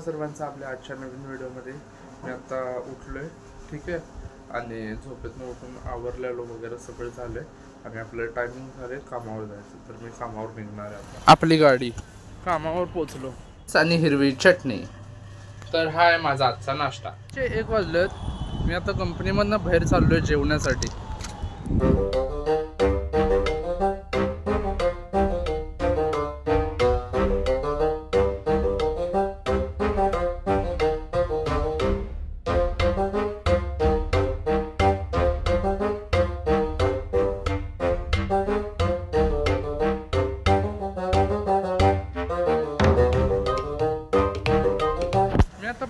सर्वांचं आपल्या आजच्या नवीन व्हिडिओमध्ये. मी आता उठलोय, ठीक आहे, आणि झोपेतनं उठून आवरलेलो वगैरे सगळं झालं आणि आपलं टायमिंग झाले कामावर जायचं. तर मी कामावर निघणार आहे आता. आपली गाडी कामावर पोचलो आणि हिरवी चटणी. तर हा आहे माझा आजचा नाश्ता. 1 वाजलेत. मी आता कंपनीमधनं बाहेर चाललोय जेवण्यासाठी.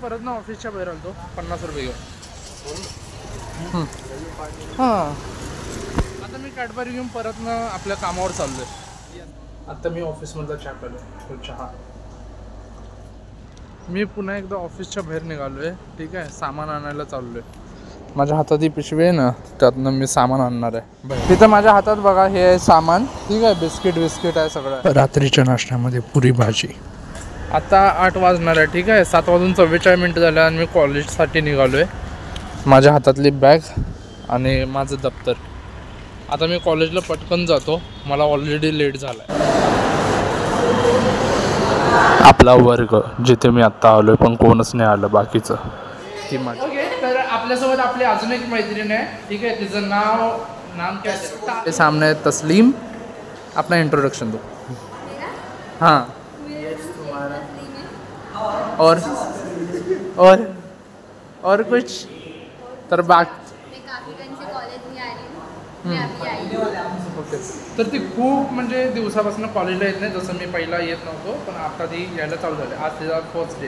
परत ना ऑफिसच्या बाहेर आलतो 50 रुपये घेऊन. हां, आता मी कॅडबरी घेऊन परत ना आपल्या कामावर चाललोय. आता मी ऑफिसमधला चहा प्यालो. चहा मी पुन्हा एकदा ऑफिसच्या बाहेर निघालोय, ठीक आहे. सामान आणायला चाललोय. माझ्या हातात ही पिशवी आहे ना, त्यातनं मी सामान आणणार आहे. तिथं माझ्या हातात बघा, हे आहे सामान, ठीक आहे. बिस्किट आहे सगळं. रात्रीच्या नाश्त्यामध्ये पुरी भाजी. आता 8 वाजणार आहे, ठीक आहे. 7 वाजून 44 मिनटं झाले आणि मी कॉलेजसाठी निघालो आहे. माझ्या हातातली बॅग आणि माझं दप्तर. आता मी कॉलेजला पटकन जातो, मला ऑलरेडी लेट झाला आहे. आपला वर्ग जिथे मी आत्ता आलो आहे, पण कोणच नाही आलं बाकीचं. ती माझी. ओके, तर आपल्यासोबत आपली अजून एक मैत्रीण आहे, ठीक आहे. तिचं नाम काय आहे? सामने तस्लीम. अपना इंट्रोडक्शन दो. हां. और कुछ तर बाग. ओके, तर ती खूप म्हणजे दिवसापासून कॉलेजला येत नाही. जसं मी पहिला येत नव्हतो, पण आता ती यायला चालू झाली. आज तिचा फर्स्ट डे,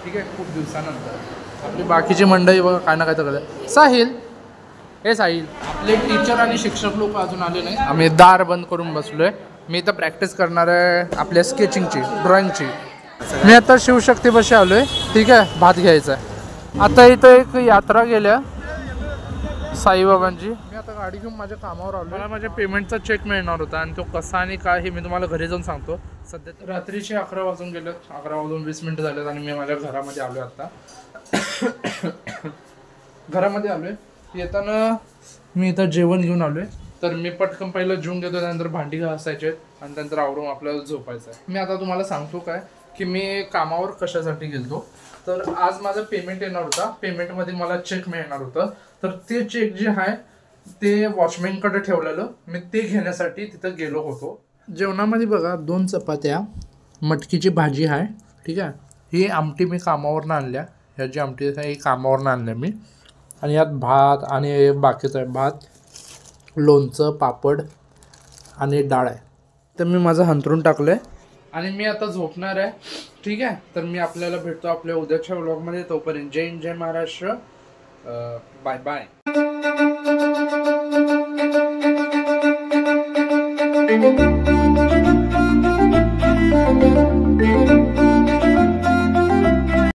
ठीक आहे. खूप दिवसानंतर आपली बाकीची मंडळी बघा काय ना काय तर करतात. साहिल, हे साहिल. आपले टीचर आणि शिक्षक लोक अजून आले नाही. आम्ही दार बंद करून बसलोय. मी इथं प्रॅक्टिस करणार आहे आपल्या स्केचिंगची, ड्रॉइंगची. मी आता शिवशक्तीपाशी आलोय, ठीक आहे. भात घ्यायचा आहे. आता इथं एक यात्रा गेल्या साईबाबांची. मी आता गाडी घेऊन माझ्या कामावर आलो. मला माझ्या पेमेंटचा चेक मिळणार होता आणि तो कसा आणि काय हे मी तुम्हाला घरी जाऊन सांगतो. सध्या रात्रीचे 11 वाजून गेलेत. 11 वाजून 20 मिनटं झालेत आणि मी माझ्या घरामध्ये आलो आहे आता. घरामध्ये आलो आहे. येताना मी इथं जेवण घेऊन आलो आहे. तर मी पटकन पहिलं जेवून घेतो, त्यानंतर भांडी घासायचे आणि त्यानंतर आवरून आपल्याला झोपायचं आहे. मी आता तुम्हाला सांगतो काय की मी कामावर कशासाठी गेलो. तर आज माझं पेमेंट येणार होता. पेमेंटमध्ये मला चेक मिळणार होतं. तर ते चेक जे आहे ते वॉचमॅनकडे ठेवलेलं, मी ते घेण्यासाठी तिथं गेलो होतो. जेवणामध्ये बघा 2 चपात्या, मटकीची भाजी आहे, ठीक आहे. ही आमटी मी कामावरनं आणल्या. ह्याची आमटी ही कामावरनं आणल्या मी. आणि यात भात आणि बाकीचं आहे, भात, लोणचं, पापड आणि डाळ आहे. तर मी माझं हंतरून टाकलं आहे आणि मी आता झोपणार आहे, ठीक आहे. तर मी आपल्याला भेटतो आपल्या उद्याच्या व्लॉगमध्ये. तोपर्यंत जय हिंद, जय महाराष्ट्र. Bye bye.